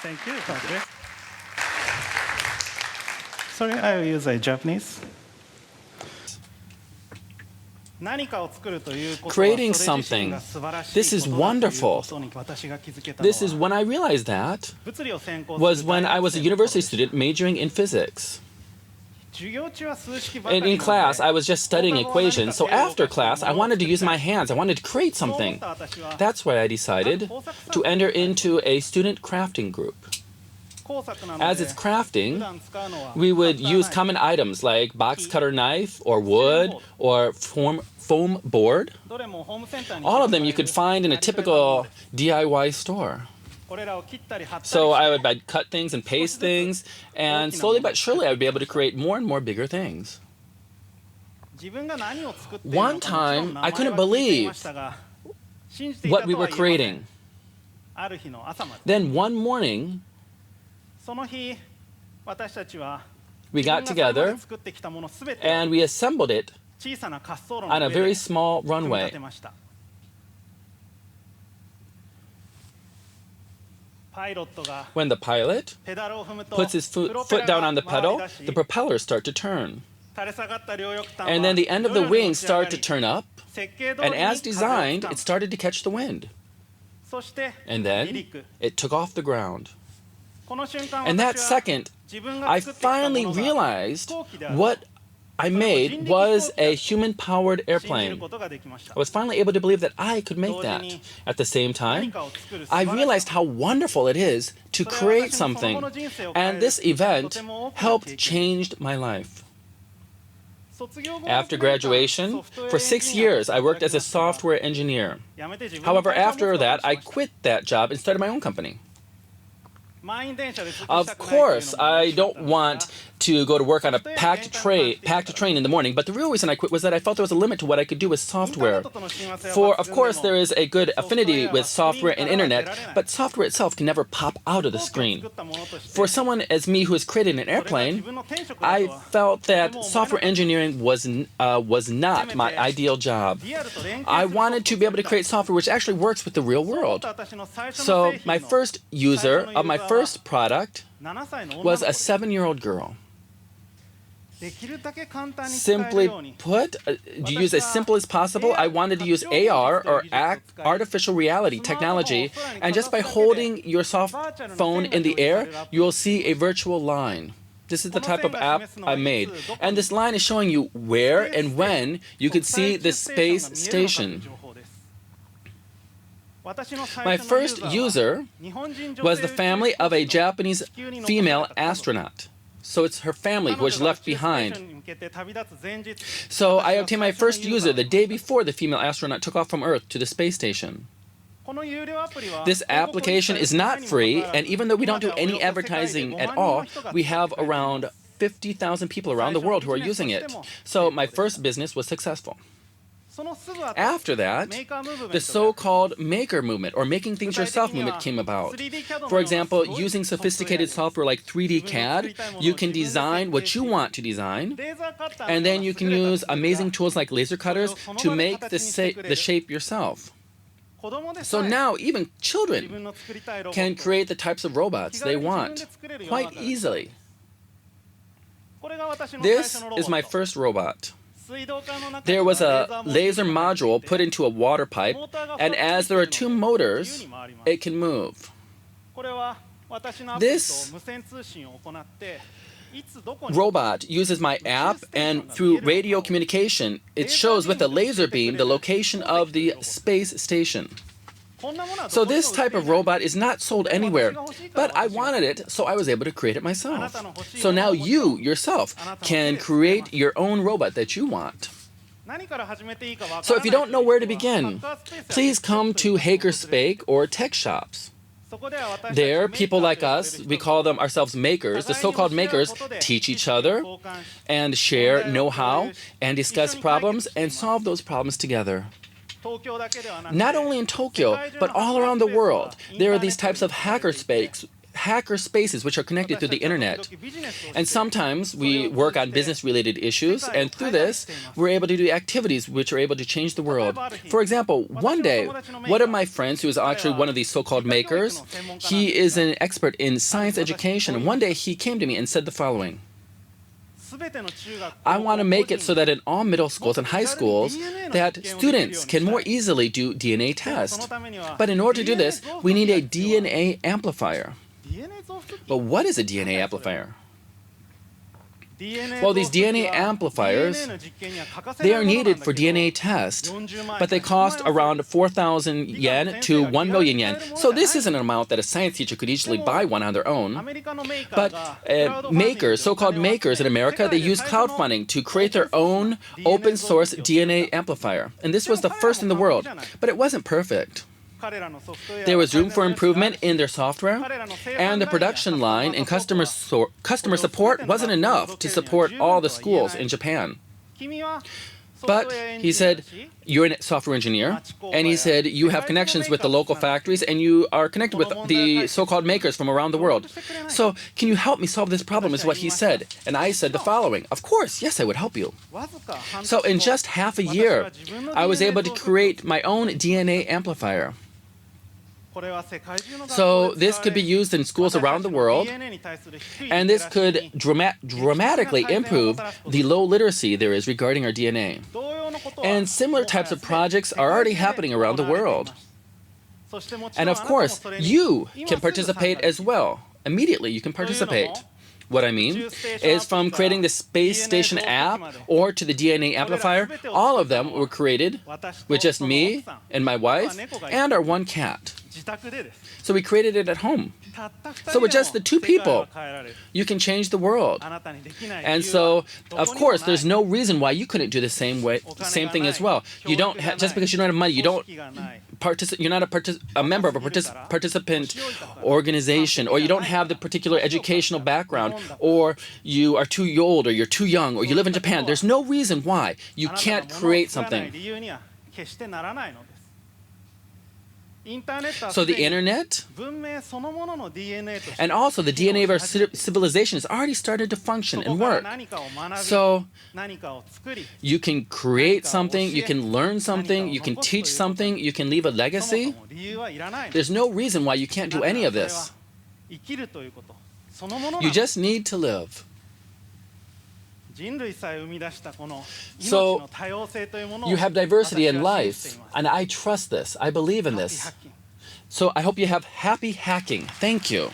Thank you. Sorry, I will use Japanese. Creating something, this is wonderful. This is when I realized that was when I was a university student majoring in physics. And in class, I was just studying equations, so after class, I wanted to use my hands. I wanted to create something. That's why I decided to enter into a student crafting group. As it's crafting, we would use common items like box cutter knife or wood or foam board. All of them you could find in a typical DIY store. So I would cut things and paste things, and slowly but surely I would be able to create more and more bigger things. One time, I couldn't believe what we were creating. Then one morning, we got together and we assembled it on a very small runway. When the pilot puts his foot down on the pedal, the propellers start to turn. And then the end of the wings start to turn up, and as designed, it started to catch the wind. And then it took off the ground. And that second, I finally realized what I made was a human-powered airplane. I was finally able to believe that I could make that. At the same time, I realized how wonderful it is to create something. And this event helped change my life. After graduation, for 6 years, I worked as a software engineer. However, after that, I quit that job and started my own company. Of course, I don't want to go to work on a packed train in the morning, but the real reason I quit was that I felt there was a limit to what I could do with software. Of course, there is a good affinity with software and internet, but software itself can never pop out of the screen. For someone as me who has created an airplane, I felt that software engineering was not my ideal job. I wanted to be able to create software which actually works with the real world. So my first user of my first product was a 7-year-old girl. Simply put, to use as simple as possible, I wanted to use AR or artificial reality technology, and just by holding your soft phone in the air, you will see a virtual line. This is the type of app I made. And this line is showing you where and when you could see the space station. My first user was the family of a Japanese female astronaut. So it's her family who was left behind. So I obtained my first user the day before the female astronaut took off from Earth to the space station. This application is not free, and even though we don't do any advertising at all, we have around 50,000 people around the world who are using it. So my first business was successful. After that, the so-called maker movement, or making things yourself movement, came about. For example, using sophisticated software like 3D CAD, you can design what you want to design, and then you can use amazing tools like laser cutters to make the shape yourself. So now even children can create the types of robots they want quite easily. This is my first robot. There was a laser module put into a water pipe, and as there are 2 motors, it can move. This robot uses my app, and through radio communication, it shows with a laser beam the location of the space station. So this type of robot is not sold anywhere, but I wanted it, so I was able to create it myself. So now you, yourself, can create your own robot that you want. So if you don't know where to begin, please come to Hackerspace or tech shops. There, people like us, we call them ourselves makers, the so-called makers, teach each other and share know-how and discuss problems and solve those problems together. Not only in Tokyo, but all around the world, there are these types of hackerspace hacker spaces which are connected through the internet. And sometimes we work on business-related issues, and through this, we're able to do activities which are able to change the world. For example, one day, one of my friends, who is actually one of these so-called makers, he is an expert in science education. One day, he came to me and said the following: I want to make it so that in all middle schools and high schools that students can more easily do DNA tests. But in order to do this, we need a DNA amplifier. But what is a DNA amplifier? Well, these DNA amplifiers, they are needed for DNA tests, but they cost around 4,000 yen to 1 million yen. So this isn't an amount that a science teacher could easily buy one on their own. But makers, so-called makers in America, they use crowdfunding to create their own open source DNA amplifier. And this was the first in the world, but it wasn't perfect. There was room for improvement in their software, and the production line and customer support wasn't enough to support all the schools in Japan. But he said, you're a software engineer, and he said, you have connections with the local factories, and you are connected with the so-called makers from around the world. So can you help me solve this problem, is what he said. And I said the following: of course, yes, I would help you. So in just half a year, I was able to create my own DNA amplifier. So this could be used in schools around the world, and this could dramatically improve the low literacy there is regarding our DNA. And similar types of projects are already happening around the world. And of course, you can participate as well. Immediately, you can participate. What I mean is, from creating the space station app or to the DNA amplifier, all of them were created with just me and my wife and our one cat. So we created it at home. So with just the two people, you can change the world. And so, of course, there's no reason why you couldn't do the same thing as well. You don't just because you don't have money, you don't you're not a member of a participant organization, or you don't have the particular educational background, or you are too old, or you're too young, or you live in Japan. There's no reason why you can't create something. So the internet, and also the DNA of our civilization, has already started to function and work. So you can create something, you can learn something, you can teach something, you can leave a legacy. There's no reason why you can't do any of this. You just need to live. So you have diversity in life, and I trust this. I believe in this. So I hope you have happy hacking. Thank you.